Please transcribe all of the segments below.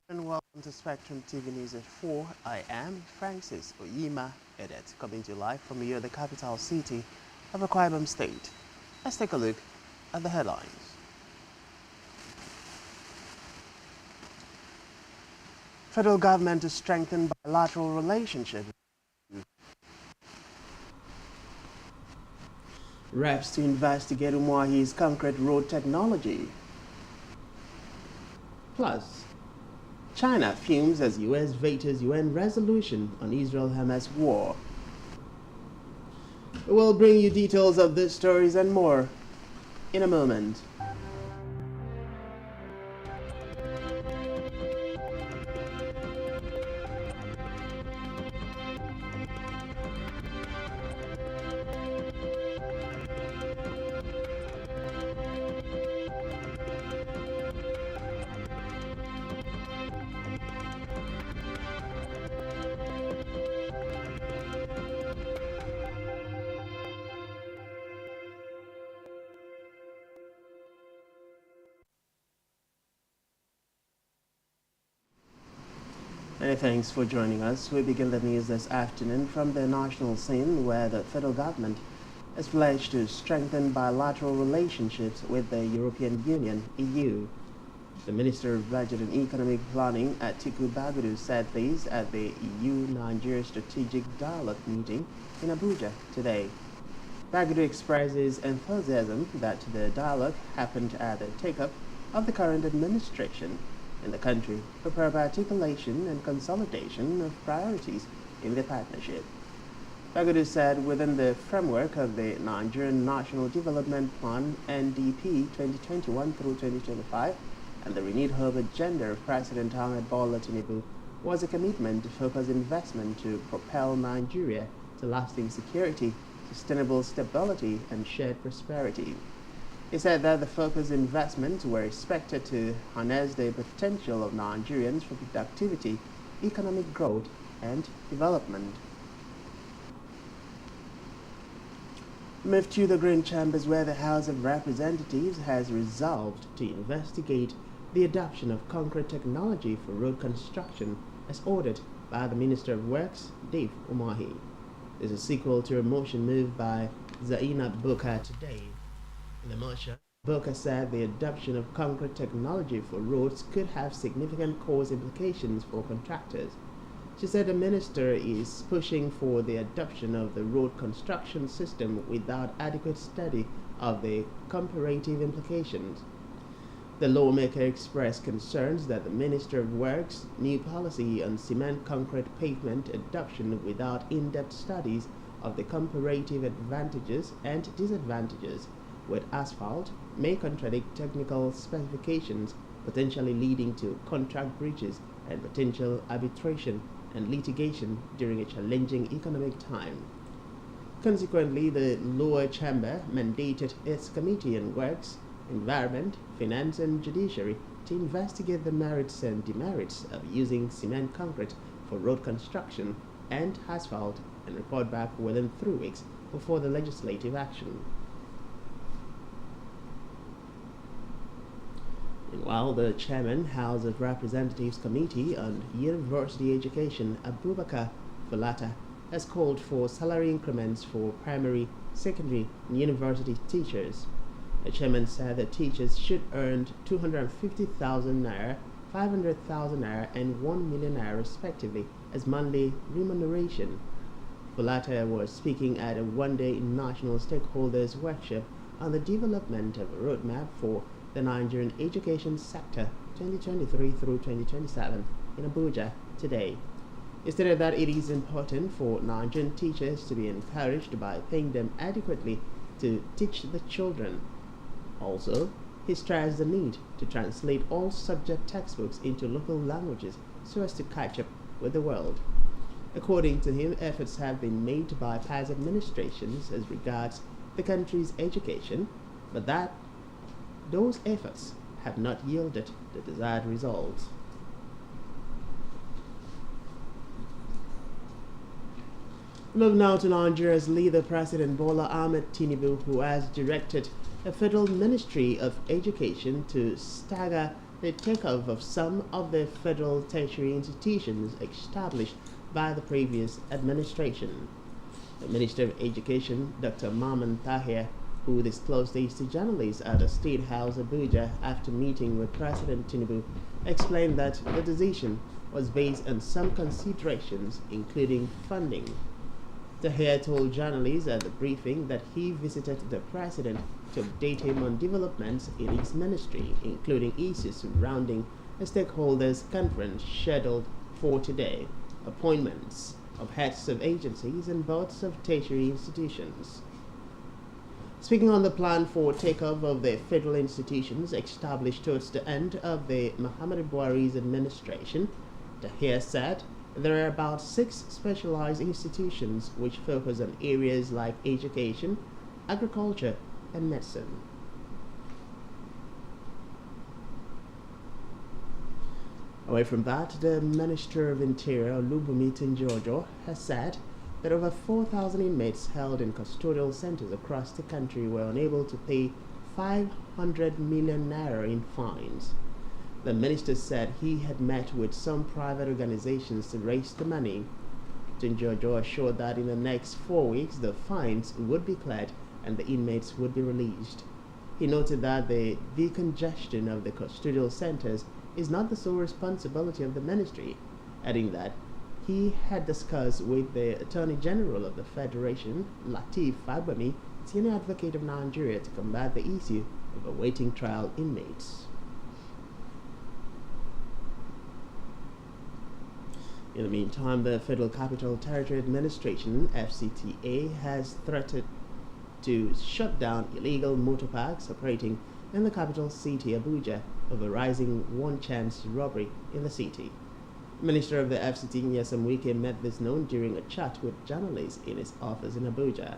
And welcome to Spectrum TV News at 4. I am Francis Oyima Edet, coming to you live from here, the capital city of Akwa Ibom State. Let's take a look at the headlines. Federal government to strengthen bilateral relationship. Reps to investigate Umwahi's concrete road technology. Plus, China fumes as U.S. vetoes UN resolution on Israel-Hamas war. We'll bring you details of these stories and more in a moment. Many thanks for joining us. We begin the news this afternoon from the national scene, where the federal government has pledged to strengthen bilateral relationships with the European Union, EU. The Minister of Budget and Economic Planning, Atiku Bagudu, said this at the EU-Nigeria Strategic Dialogue meeting in Abuja today. Bagudu expresses enthusiasm that the dialogue happened at the take-up of the current administration in the country for proper articulation and consolidation of priorities in the partnership. Bagudu said within the framework of the Nigerian National Development Plan NDP 2021 through 2025 and the renewed hope agenda of President Ahmed Bola Tinubu was a commitment to focus investment to propel Nigeria to lasting security, sustainable stability and shared prosperity. He said that the focused investments were expected to harness the potential of Nigerians for productivity, economic growth, and development. Move to the Green Chambers, where the House of Representatives has resolved to investigate the adoption of concrete technology for road construction as ordered by the Minister of Works, Dave Umahi. This is a sequel to a motion moved by Zainab Bukar today. In the motion, Bukar said the adoption of concrete technology for roads could have significant cost implications for contractors. She said the minister is pushing for the adoption of the road construction system without adequate study of the comparative implications. The lawmaker expressed concerns that the Minister of Works' new policy on cement concrete pavement adoption without in-depth studies of the comparative advantages and disadvantages with asphalt may contradict technical specifications, potentially leading to contract breaches and potential arbitration and litigation during a challenging economic time. Consequently, the lower chamber mandated its Committee on Works, Environment, Finance and Judiciary to investigate the merits and demerits of using cement concrete for road construction and asphalt and report back within 3 weeks before the legislative action. Meanwhile, the chairman, House of Representatives Committee on University Education, Abubakar Falata, has called for salary increments for primary, secondary, and university teachers. The chairman said that teachers should earn 250,000 naira, 500,000 naira, and 1 million naira respectively as monthly remuneration. Falata was speaking at a one-day national stakeholders workshop on the development of a roadmap for the Nigerian education sector 2023 through 2027 in Abuja today. He stated that it is important for Nigerian teachers to be encouraged by paying them adequately to teach the children. Also, he stressed the need to translate all subject textbooks into local languages so as to catch up with the world. According to him, efforts have been made by past administrations as regards the country's education, but that those efforts have not yielded the desired results. Move now to Nigeria's leader, President Bola Ahmed Tinubu, who has directed the Federal Ministry of Education to stagger the takeoff of some of the federal tertiary institutions established by the previous administration. The Minister of Education, Dr. Maman Tahir, who disclosed this to journalists at the State House Abuja after meeting with President Tinubu, explained that the decision was based on some considerations, including funding. Tahir told journalists at the briefing that he visited the president to update him on developments in his ministry, including issues surrounding a stakeholders conference scheduled for today, appointments of heads of agencies and boards of tertiary institutions. Speaking on the plan for takeoff of the federal institutions established towards the end of the Muhammadu Buhari's administration, Tahir said there are about 6 specialized institutions which focus on areas like education, agriculture, and medicine. Away from that, the Minister of Interior, Olubunmi Tunji-Ojo, has said that over 4,000 inmates held in custodial centers across the country were unable to pay 500 million naira in fines. The minister said he had met with some private organizations to raise the money. Tunji-Ojo assured that in the next 4 weeks the fines would be cleared and the inmates would be released. He noted that the decongestion of the custodial centers is not the sole responsibility of the ministry, adding that he had discussed with the Attorney General of the Federation, Lateef Fagbemi, senior advocate of Nigeria, to combat the issue of awaiting trial inmates. In the meantime, the Federal Capital Territory Administration, FCTA, has threatened to shut down illegal motor parks operating in the capital city, Abuja, over rising one-chance robbery in the city. Minister of the FCT, Nyesom Wike, made this known during a chat with journalists in his office in Abuja.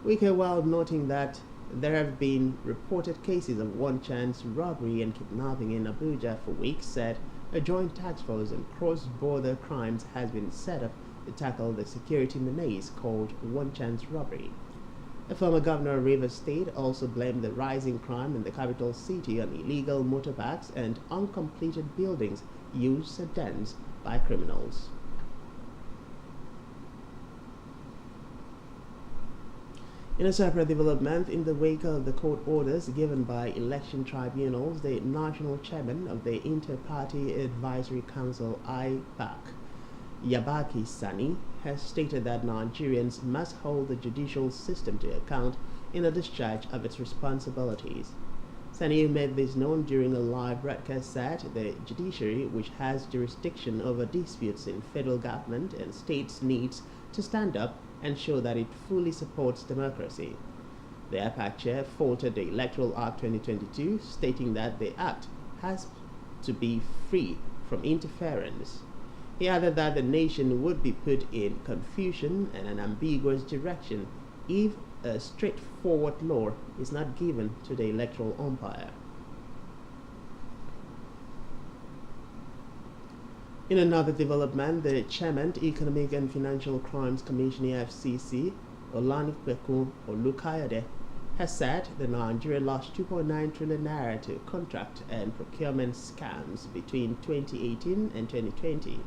Wike, while noting that there have been reported cases of one-chance robbery and kidnapping in Abuja for weeks, said a joint task force on cross-border crimes has been set up to tackle the security menace called one-chance robbery. The former governor of Rivers State also blamed the rising crime in the capital city on illegal motor parks and uncompleted buildings used as dens by criminals. In a separate development, in the wake of the court orders given by election tribunals, the national chairman of the Inter-Party Advisory Council, IPAC, Yabaki Sani, has stated that Nigerians must hold the judicial system to account in the discharge of its responsibilities. Sani made this known during a live broadcast that the judiciary, which has jurisdiction over disputes in federal government and states, needs to stand up and show that it fully supports democracy. The APAC chair faulted the Electoral Act 2022, stating that the act has to be free from interference. He added that the nation would be put in confusion and an ambiguous direction if a straightforward law is not given to the electoral umpire. In another development, the Chairman, Economic and Financial Crimes Commission (EFCC), Olanipekun Olukayode, has said that Nigeria lost 2.9 trillion naira to contract and procurement scams between 2018 and 2020.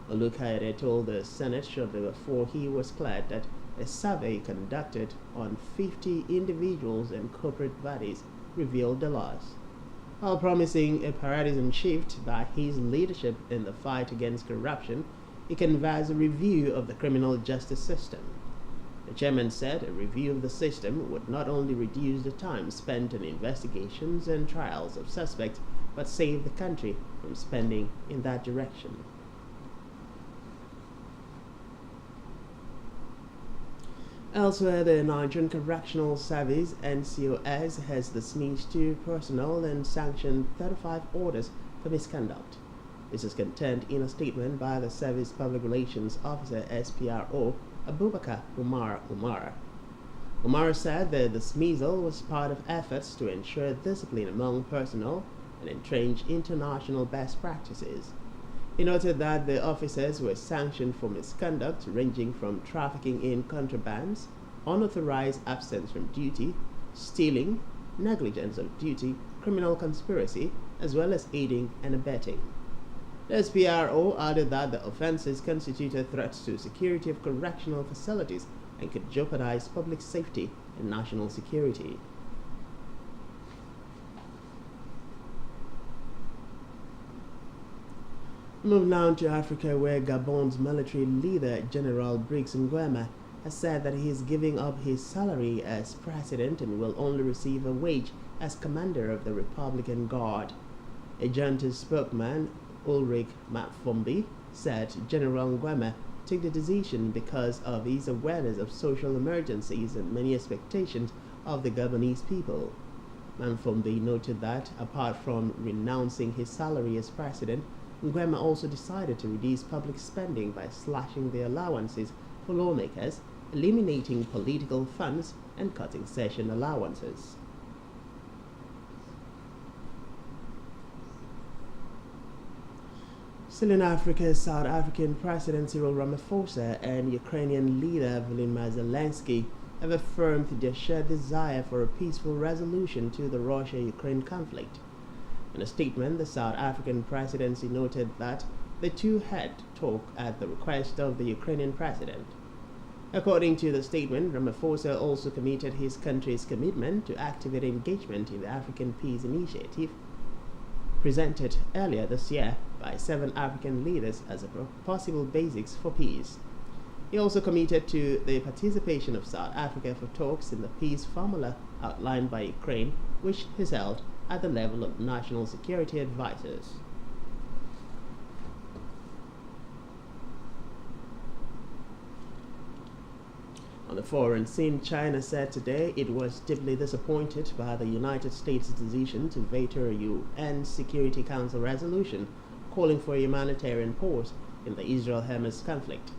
Olukayode told the Senate shortly before he was cleared that a survey conducted on 50 individuals and corporate bodies revealed the loss. While promising a paradigm shift by his leadership in the fight against corruption, he canvassed a review of the criminal justice system. The chairman said a review of the system would not only reduce the time spent on investigations and trials of suspects, but save the country from spending in that direction. Elsewhere, the Nigerian Correctional Service (NCOS) has dismissed 2 personnel and sanctioned 35 orders for misconduct. This is contained in a statement by the Service Public Relations Officer (SPRO) Abubakar Umar. Umar said the dismissal was part of efforts to ensure discipline among personnel and entrench international best practices. He noted that the officers were sanctioned for misconduct ranging from trafficking in contrabands, unauthorized absence from duty, stealing, negligence of duty, criminal conspiracy, as well as aiding and abetting. The SPRO added that the offenses constituted threats to security of correctional facilities and could jeopardize public safety and national security. Move now to Africa, where Gabon's military leader, General Brice Nguema, has said that he is giving up his salary as president and will only receive a wage as commander of the Republican Guard. A junta spokesman, Ulrich Mafombi, said General Nguema took the decision because of his awareness of social emergencies and many expectations of the Gabonese people. Mafombi noted that, apart from renouncing his salary as president, Nguema also decided to reduce public spending by slashing the allowances for lawmakers, eliminating political funds, and cutting session allowances. Still in Africa, South African President Cyril Ramaphosa and Ukrainian leader Volodymyr Zelensky have affirmed their shared desire for a peaceful resolution to the Russia-Ukraine conflict. In a statement, the South African presidency noted that the two had talked at the request of the Ukrainian president. According to the statement, Ramaphosa also committed his country's commitment to activate engagement in the African Peace Initiative, presented earlier this year by 7 African leaders as a possible basis for peace. He also committed to the participation of South Africa for talks in the peace formula outlined by Ukraine, which is held at the level of national security advisors. On the foreign scene, China said today it was deeply disappointed by the United States' decision to veto a UN Security Council resolution calling for a humanitarian pause in the Israel-Hamas conflict.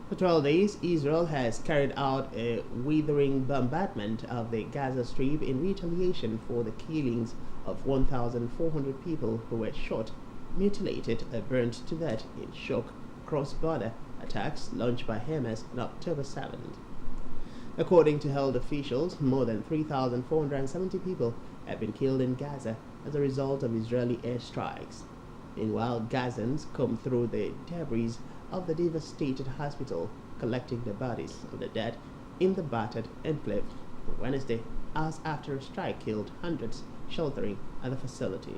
For 12 days, Israel has carried out a withering bombardment of the Gaza Strip in retaliation for the killings of 1,400 people who were shot, mutilated, or burned to death in shock cross-border attacks launched by Hamas on October 7th. According to health officials, more than 3,470 people have been killed in Gaza as a result of Israeli airstrikes. Meanwhile, Gazans combed through the debris of the devastated hospital, collecting the bodies of the dead in the battered enclave on Wednesday, hours after a strike killed hundreds sheltering at the facility.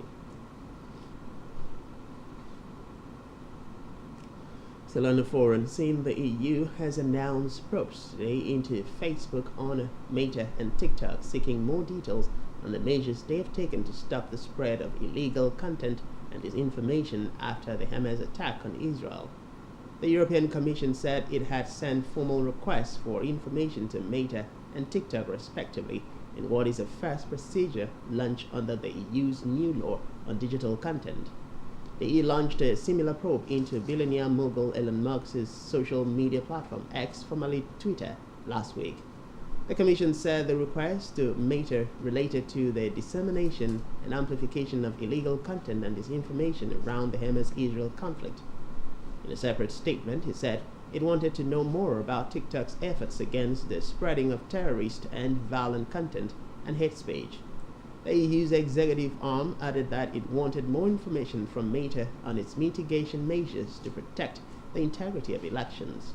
Still on the foreign scene, the EU has announced probes today into Facebook on Meta and TikTok, seeking more details on the measures they have taken to stop the spread of illegal content and disinformation after the Hamas attack on Israel. The European Commission said it had sent formal requests for information to Meta and TikTok respectively in what is a first procedure launched under the EU's new law on digital content. The EU launched a similar probe into billionaire mogul Elon Musk's social media platform X, formerly Twitter, last week. The Commission said the request to Meta related to the dissemination and amplification of illegal content and disinformation around the Hamas-Israel conflict. In a separate statement, it said it wanted to know more about TikTok's efforts against the spreading of terrorist and violent content and hate speech. The EU's executive arm added that it wanted more information from Meta on its mitigation measures to protect the integrity of elections.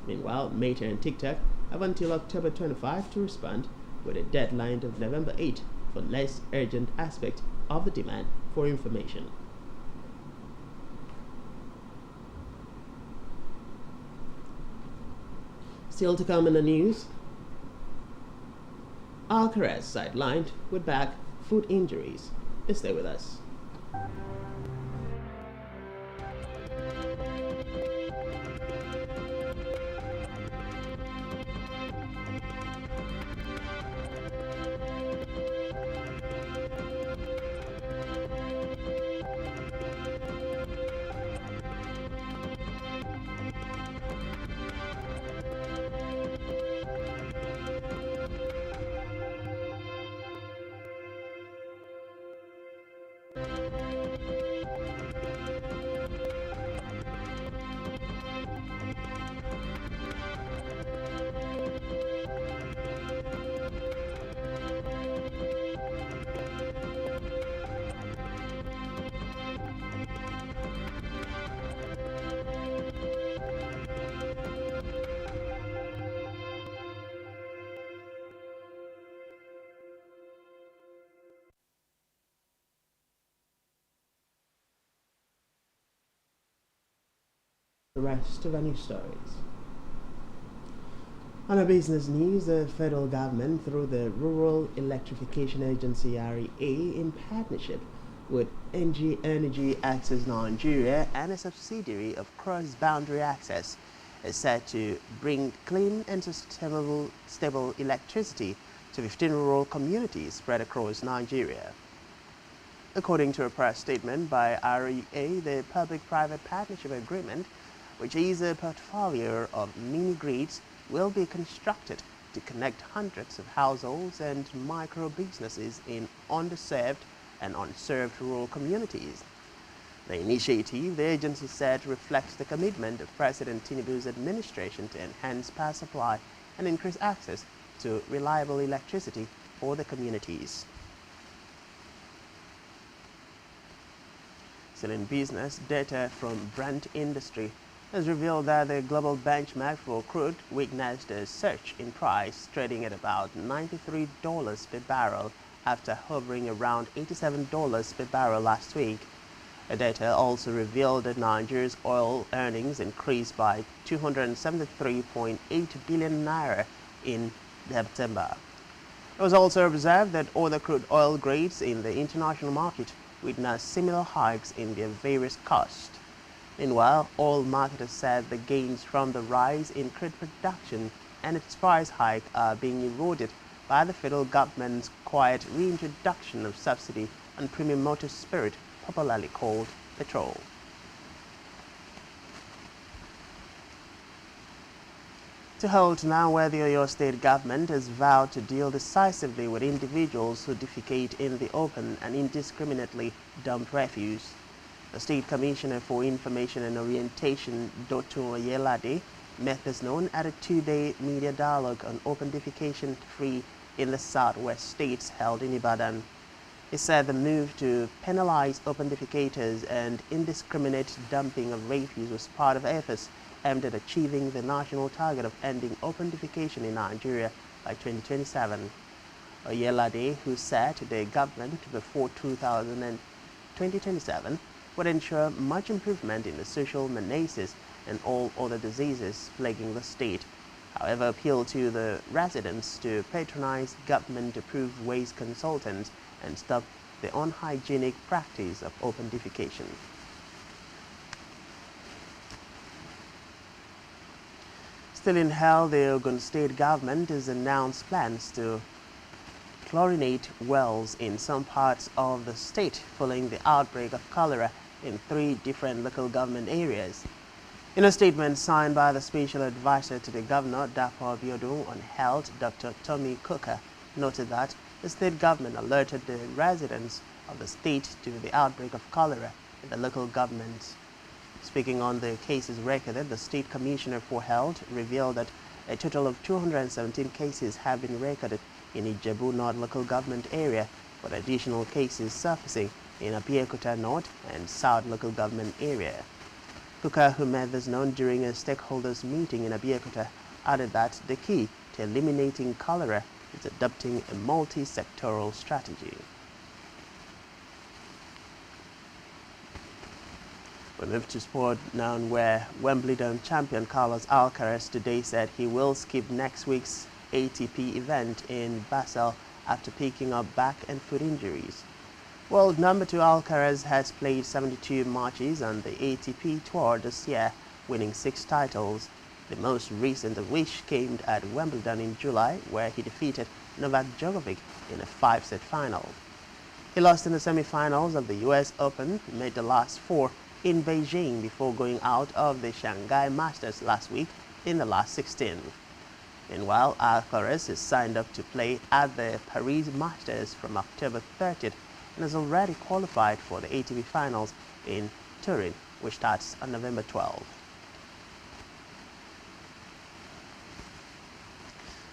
Meanwhile, Meta and TikTok have until October 25 to respond, with a deadline of November 8 for less urgent aspects of the demand for information. Still to come in the news, Alcaraz sidelined with back foot injuries. Stay with us. the rest of our news stories. On our business news, the federal government, through the Rural Electrification Agency REA, in partnership with NG Energy Access Nigeria and a subsidiary of Cross Boundary Access, is set to bring clean and stable electricity to 15 rural communities spread across Nigeria. According to a press statement by REA, the public-private partnership agreement, which is a portfolio of mini-grids, will be constructed to connect hundreds of households and micro-businesses in underserved and unserved rural communities. The initiative, the agency said, reflects the commitment of President Tinubu's administration to enhance power supply and increase access to reliable electricity for the communities. Still in business, data from Brent Industry has revealed that the global benchmark for crude witnessed a surge in price, trading at about $93 per barrel after hovering around $87 per barrel last week. The data also revealed that Nigeria's oil earnings increased by 273.8 billion naira in September. It was also observed that other crude oil grades in the international market witnessed similar hikes in their various costs. Meanwhile, oil marketers said the gains from the rise in crude production and its price hike are being eroded by the federal government's quiet reintroduction of subsidy on premium motor spirit, popularly called petrol. To hold now, where the Oyo State government has vowed to deal decisively with individuals who defecate in the open and indiscriminately dump refuse. The State Commissioner for Information and Orientation, Dr. Oyelade, met this known at a two-day media dialogue on open defecation free in the southwest states held in Ibadan. He said the move to penalize open defecators and indiscriminate dumping of refuse was part of efforts aimed at achieving the national target of ending open defecation in Nigeria by 2027. Oyelade, who said the government before 2027 would ensure much improvement in the social menaces and all other diseases plaguing the state, however, appealed to the residents to patronize government-approved waste consultants and stop the unhygienic practice of open defecation. Still in hell, the Ogun State government has announced plans to chlorinate wells in some parts of the state following the outbreak of cholera in 3 different local government areas. In a statement signed by the Special Advisor to the Governor, Dapo Abiodun, on Health, Dr. Tommy Coker, noted that the state government alerted the residents of the state to the outbreak of cholera in the local government. Speaking on the cases recorded, the State Commissioner for Health revealed that a total of 217 cases have been recorded in Ijebu North local government area, with additional cases surfacing in Abeokuta North and South local government area. Kuka, who made this known during a stakeholders meeting in Abeokuta, added that the key to eliminating cholera is adopting a multi-sectoral strategy. We move to sport now, where Wimbledon champion Carlos Alcaraz today said he will skip next week's ATP event in Basel after picking up back and foot injuries. World number 2 Alcaraz has played 72 matches on the ATP Tour this year, winning 6 titles, the most recent of which came at Wimbledon in July, where he defeated Novak Djokovic in a 5-set final. He lost in the semi-finals of the US Open, made the last 4 in Beijing before going out of the Shanghai Masters last week in the last 16. Meanwhile, Alcaraz is signed up to play at the Paris Masters from October 30th and has already qualified for the ATP Finals in Turin, which starts on November 12th.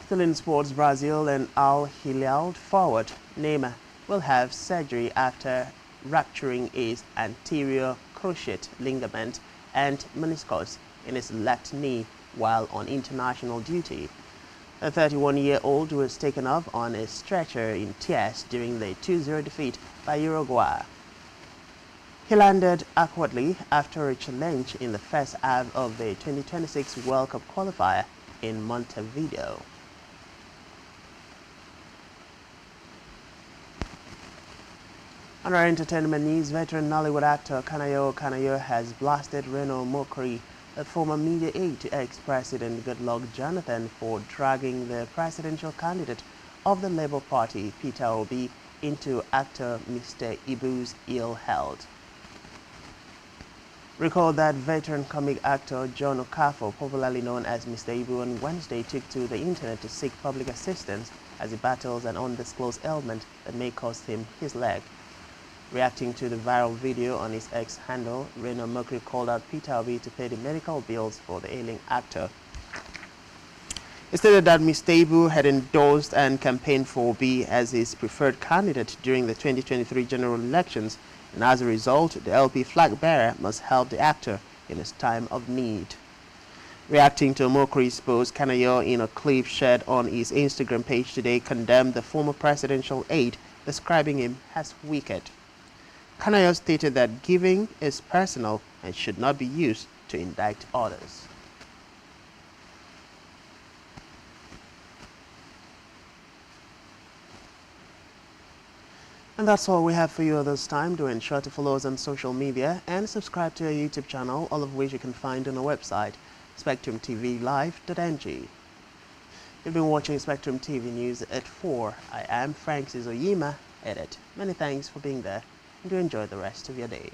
Still in sports, Brazil and Al Hilal forward Neymar will have surgery after rupturing his anterior cruciate ligament and meniscus in his left knee while on international duty. The 31-year-old was taken off on a stretcher in tears during the 2-0 defeat by Uruguay. He landed awkwardly after a challenge in the first half of the 2026 World Cup qualifier in Montevideo. On our entertainment news, veteran Nollywood actor Kanayo has blasted Reno Mokri, a former media aide to ex-President Goodluck Jonathan, for dragging the presidential candidate of the Labour Party, Peter Obi, into actor Mr. Ibu's ill health. Recall that veteran comic actor John Okafor, popularly known as Mr. Ibu, on Wednesday took to the internet to seek public assistance as he battles an undisclosed ailment that may cost him his leg. Reacting to the viral video on his X handle, Reno Mokri called out Peter Obi to pay the medical bills for the ailing actor. He stated that Mr. Ibu had endorsed and campaigned for Obi as his preferred candidate during the 2023 general elections, and as a result, the LP flag bearer must help the actor in his time of need. Reacting to Mokri's post, Kanayo, in a clip shared on his Instagram page today, condemned the former presidential aide, describing him as wicked. Kanayo stated that giving is personal and should not be used to indict others. And that's all we have for you this time. Do ensure to follow us on social media and subscribe to our YouTube channel, all of which you can find on our website, SpectrumTVLive.ng. You've been watching Spectrum TV News at 4. I am Francis Oyima, edit. Many thanks for being there, and do enjoy the rest of your day.